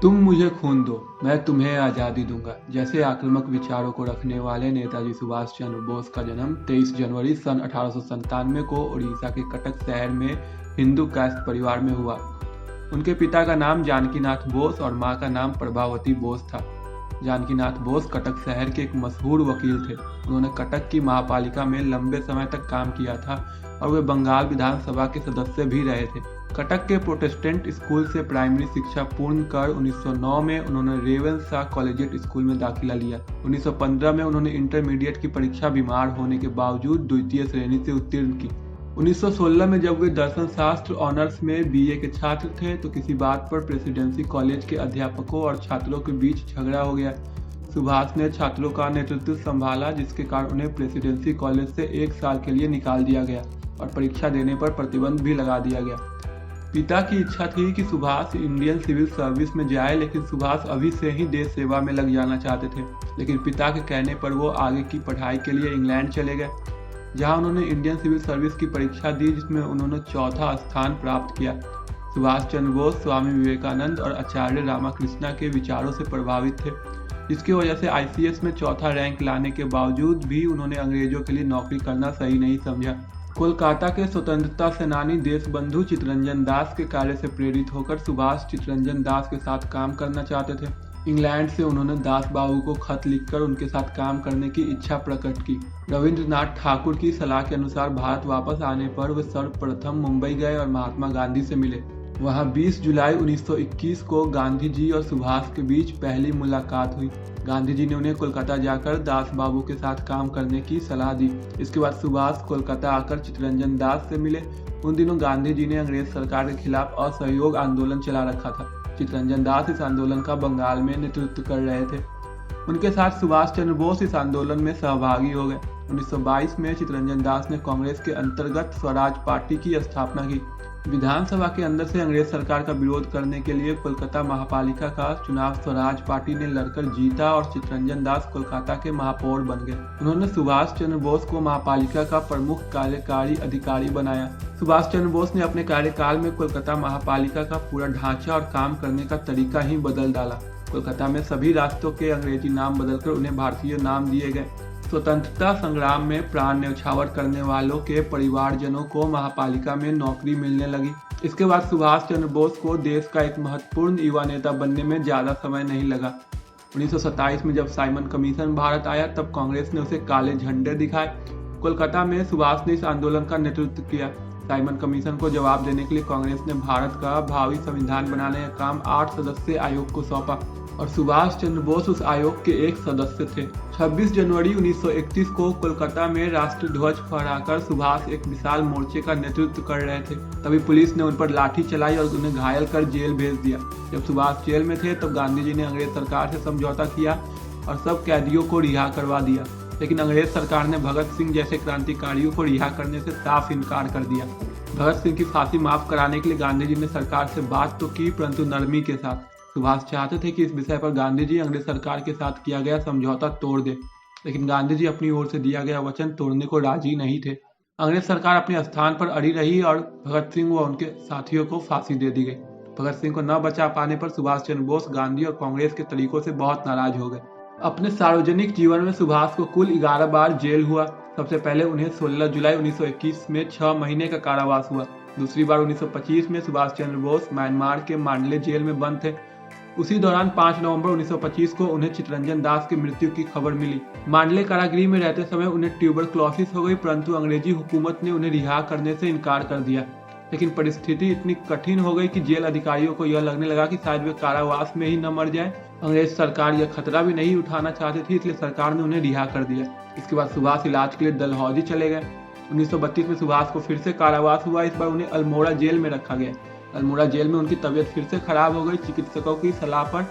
तुम मुझे खून दो, मैं तुम्हें आज़ादी दूंगा जैसे आक्रामक विचारों को रखने वाले नेताजी सुभाष चंद्र बोस का जन्म 23 जनवरी सन 1897 को उड़ीसा के कटक शहर में हिंदू कास्ट परिवार में हुआ। उनके पिता का नाम जानकीनाथ बोस और मां का नाम प्रभावती बोस था। जानकीनाथ बोस कटक शहर के एक मशहूर वकील थे। उन्होंने कटक की महापालिका में लंबे समय तक काम किया था और वे बंगाल विधानसभा के सदस्य भी रहे थे। कटक के प्रोटेस्टेंट स्कूल से प्राइमरी शिक्षा पूर्ण कर 1909 में उन्होंने रेवेनशा कॉलेजिएट स्कूल में दाखिला लिया। 1915 में उन्होंने इंटरमीडिएट की परीक्षा बीमार होने के बावजूद द्वितीय श्रेणी से उत्तीर्ण की। 1916 में जब वे दर्शन शास्त्र ऑनर्स में बीए के छात्र थे तो किसी बात पर प्रेसिडेंसी कॉलेज के अध्यापकों और छात्रों के बीच झगड़ा हो गया। सुभाष ने छात्रों का नेतृत्व संभाला, जिसके कारण उन्हें प्रेसिडेंसी कॉलेज से 1 साल के लिए निकाल दिया गया और परीक्षा देने पर प्रतिबंध भी लगा दिया गया। पिता की इच्छा थी कि सुभाष इंडियन सिविल सर्विस में जाए, लेकिन सुभाष अभी से ही देश सेवा में लग जाना चाहते थे। लेकिन पिता के कहने पर वो आगे की पढ़ाई के लिए इंग्लैंड चले गए, जहां उन्होंने इंडियन सिविल सर्विस की परीक्षा दी, जिसमें उन्होंने चौथा स्थान प्राप्त किया। सुभाष चंद्र बोस स्वामी विवेकानंद और आचार्य रामाकृष्णा के विचारों से प्रभावित थे, जिसकी वजह से आईसीएस में चौथा रैंक लाने के बावजूद भी उन्होंने अंग्रेजों के लिए नौकरी करना सही नहीं समझा। कोलकाता के स्वतंत्रता सेनानी देशबंधु चित्तरंजन दास के कार्य से प्रेरित होकर सुभाष चित्तरंजन दास के साथ काम करना चाहते थे। इंग्लैंड से उन्होंने दास बाबू को खत लिखकर उनके साथ काम करने की इच्छा प्रकट की। रविंद्रनाथ ठाकुर की सलाह के अनुसार भारत वापस आने पर वे सर्वप्रथम मुंबई गए और महात्मा गांधी से मिले। वहां 20 जुलाई 1921 को गांधी जी और सुभाष के बीच पहली मुलाकात हुई। गांधी जी ने उन्हें कोलकाता जाकर दास बाबू के साथ काम करने की सलाह दी। इसके बाद सुभाष कोलकाता आकर चित्तरंजन दास से मिले। उन दिनों गांधी जी ने अंग्रेज सरकार के खिलाफ असहयोग आंदोलन चला रखा था। चित्तरंजन दास इस आंदोलन का बंगाल में नेतृत्व कर रहे थे। उनके साथ सुभाष चंद्र बोस इस आंदोलन में सहभागी हो गए। 1922 में चित्तरंजन दास ने कांग्रेस के अंतर्गत स्वराज पार्टी की स्थापना की। विधानसभा के अंदर से अंग्रेज सरकार का विरोध करने के लिए कोलकाता महापालिका का चुनाव स्वराज पार्टी ने लड़कर जीता और चित्तरंजन दास कोलकाता के महापौर बन गए। उन्होंने सुभाष चंद्र बोस को महापालिका का प्रमुख कार्यकारी अधिकारी बनाया। सुभाष चंद्र बोस ने अपने कार्यकाल में कोलकाता महापालिका का पूरा ढांचा और काम करने का तरीका ही बदल डाला। कोलकाता में सभी रास्तों के अंग्रेजी नाम बदलकर उन्हें भारतीय नाम दिए गए। स्वतंत्रता संग्राम में प्राण न्यौछावर करने वालों के परिवारजनों को महापालिका में नौकरी मिलने लगी। इसके बाद सुभाष चंद्र बोस को देश का एक महत्वपूर्ण युवा नेता बनने में ज्यादा समय नहीं लगा। 1927 में जब साइमन कमीशन भारत आया, तब कांग्रेस ने उसे काले झंडे दिखाए। कोलकाता में सुभाष ने इस आंदोलन का नेतृत्व किया। साइमन कमीशन को जवाब देने के लिए कांग्रेस ने भारत का भावी संविधान बनाने का काम 8 सदस्यीय आयोग को सौंपा और सुभाष चंद्र बोस उस आयोग के एक सदस्य थे। 26 जनवरी 1931 को कोलकाता में राष्ट्र ध्वज फहराकर सुभाष एक विशाल मोर्चे का नेतृत्व कर रहे थे। तभी पुलिस ने उन पर लाठी चलाई और उन्हें घायल कर जेल भेज दिया। जब सुभाष जेल में थे तब गांधी जी ने अंग्रेज सरकार से समझौता किया और सब कैदियों को रिहा करवा दिया, लेकिन अंग्रेज सरकार ने भगत सिंह जैसे क्रांतिकारियों को रिहा करने से साफ इनकार कर दिया। भगत सिंह की फांसी माफ कराने के लिए गांधी जी ने सरकार से बात तो की, परंतु नरमी के साथ। सुभाष चाहते थे कि इस विषय पर गांधी जी अंग्रेज सरकार के साथ किया गया समझौता तोड़ दे, लेकिन गांधी जी अपनी ओर से दिया गया वचन तोड़ने को राजी नहीं थे। अंग्रेज सरकार अपने स्थान पर अड़ी रही और भगत सिंह व उनके साथियों को फांसी दे दी गई। भगत सिंह को न बचा पाने पर सुभाष चंद्र बोस गांधी और कांग्रेस के तरीकों से बहुत नाराज हो गए। अपने सार्वजनिक जीवन में सुभाष को कुल 11 बार जेल हुआ। सबसे पहले उन्हें 16 जुलाई 1921 में 6 महीने का कारावास हुआ। दूसरी बार 1925 में सुभाष चंद्र बोस म्यांमार के मांडले जेल में बंद थे। उसी दौरान 5 नवंबर 1925 को उन्हें चित्तरंजन दास की मृत्यु की खबर मिली। मांडले कारागृह में रहते समय उन्हें ट्यूबरक्लोसिस हो गई, परंतु अंग्रेजी हुकूमत ने उन्हें रिहा करने से इनकार कर दिया। लेकिन परिस्थिति इतनी कठिन हो गई कि जेल अधिकारियों को यह लगने लगा कि शायद वे कारावास में ही न मर जाए। अंग्रेज सरकार यह खतरा भी नहीं उठाना चाहती थी, इसलिए सरकार ने उन्हें रिहा कर दिया। इसके बाद सुभाष इलाज के लिए डलहौजी चले गए। 1932 में सुभाष को फिर से कारावास हुआ। इस बार उन्हें अल्मोड़ा जेल में रखा गया। अल्मोड़ा जेल में उनकी तबीयत फिर से खराब हो गई। चिकित्सकों की सलाह पर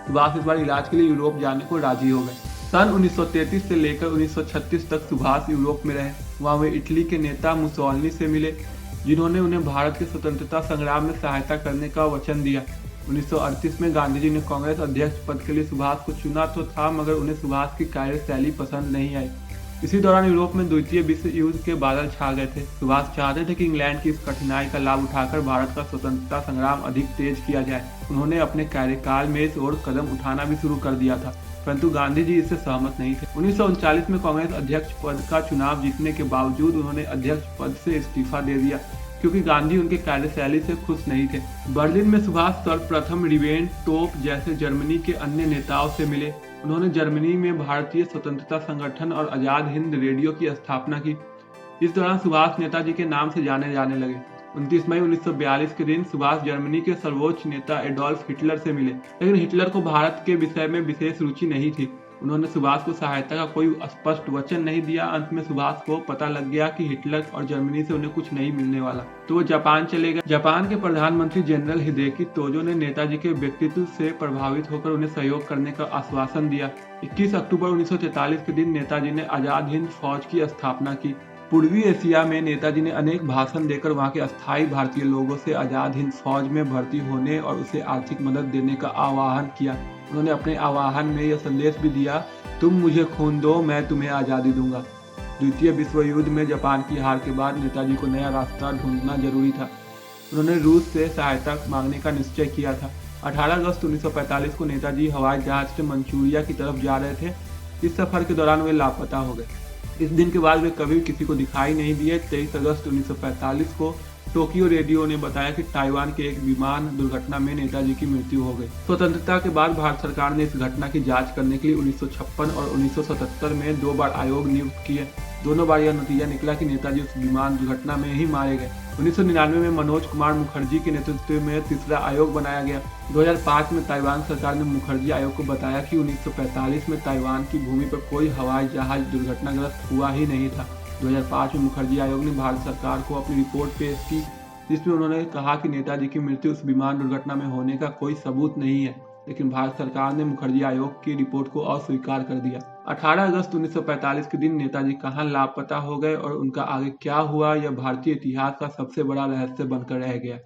सुभाष इस बार इलाज के लिए यूरोप जाने को राजी हो गए। सन 1933 से लेकर 1936 तक सुभाष यूरोप में रहे। वहाँ वे इटली के नेता मुसोलिनी से मिले, जिन्होंने उन्हें भारत के स्वतंत्रता संग्राम में सहायता करने का वचन दिया। 1938 में गांधी जी ने कांग्रेस अध्यक्ष पद के लिए सुभाष को चुना तो था, मगर उन्हें सुभाष की कार्यशैली पसंद नहीं आई। इसी दौरान यूरोप में द्वितीय विश्व युद्ध के बादल छा गए थे। सुभाष चाहते थे कि इंग्लैंड की इस कठिनाई का लाभ उठाकर भारत का स्वतंत्रता संग्राम अधिक तेज किया जाए। उन्होंने अपने कार्यकाल में इस ओर कदम उठाना भी शुरू कर दिया था, परंतु गांधी जी इससे सहमत नहीं थे। 1939 में कांग्रेस अध्यक्ष पद का चुनाव जीतने के बावजूद उन्होंने अध्यक्ष पद से इस्तीफा दे दिया, क्योंकि गांधी उनके कार्यशैली से खुश नहीं थे। बर्लिन में सुभाष सर्वप्रथम रिबेनट्रोप जैसे जर्मनी के अन्य नेताओं से मिले। उन्होंने जर्मनी में भारतीय स्वतंत्रता संगठन और आजाद हिंद रेडियो की स्थापना की। इस दौरान सुभाष नेताजी के नाम से जाने जाने लगे। 29 मई 1942 के दिन सुभाष जर्मनी के सर्वोच्च नेता एडोल्फ हिटलर से मिले, लेकिन हिटलर को भारत के विषय में विशेष रुचि नहीं थी। उन्होंने सुभाष को सहायता का कोई स्पष्ट वचन नहीं दिया। अंत में सुभाष को पता लग गया कि हिटलर और जर्मनी से उन्हें कुछ नहीं मिलने वाला, तो वो जापान चले गए। जापान के प्रधानमंत्री जनरल हिदेकी तोजो ने नेताजी के व्यक्तित्व से प्रभावित होकर उन्हें सहयोग करने का आश्वासन दिया। 21 अक्टूबर 1943 के दिन नेताजी ने आजाद हिंद फौज की स्थापना की। पूर्वी एशिया में नेताजी ने अनेक भाषण देकर वहां के अस्थायी भारतीय लोगों से आजाद हिंद फौज में भर्ती होने और उसे आर्थिक मदद देने का आह्वान किया। उन्होंने अपने आह्वान में यह संदेश भी दिया, तुम मुझे खून दो, मैं तुम्हें आज़ादी दूंगा। द्वितीय विश्व युद्ध में जापान की हार के बाद नेताजी को नया रास्ता ढूंढना जरूरी था। उन्होंने रूस से सहायता मांगने का निश्चय किया था। 18 अगस्त 1945 को नेताजी हवाई जहाज से मंचूरिया की तरफ जा रहे थे। इस सफर के दौरान वे लापता हो गए। इस दिन के बाद वे कभी किसी को दिखाई नहीं दिए। 23 अगस्त 1945 को टोक्यो रेडियो ने बताया कि ताइवान के एक विमान दुर्घटना में नेताजी की मृत्यु हो गई। स्वतंत्रता के बाद भारत सरकार ने इस घटना की जांच करने के लिए 1956 और 1977 में 2 बार आयोग नियुक्त किए। दोनों बार यह नतीजा निकला कि नेताजी उस विमान दुर्घटना में ही मारे गए। 1999 में मनोज कुमार मुखर्जी के नेतृत्व में तीसरा आयोग बनाया गया। 2005 में ताइवान सरकार ने मुखर्जी आयोग को बताया कि 1945 में ताइवान की भूमि पर कोई हवाई जहाज दुर्घटनाग्रस्त हुआ ही नहीं था। 2005 में मुखर्जी आयोग ने भारत सरकार को अपनी रिपोर्ट पेश की, जिसमें उन्होंने कहा कि नेताजी की मृत्यु उस विमान दुर्घटना में होने का कोई सबूत नहीं है, लेकिन भारत सरकार ने मुखर्जी आयोग की रिपोर्ट को अस्वीकार कर दिया। 18 अगस्त 1945 के दिन नेताजी कहां लापता हो गए और उनका आगे क्या हुआ, यह भारतीय इतिहास का सबसे बड़ा रहस्य बनकर रह गया।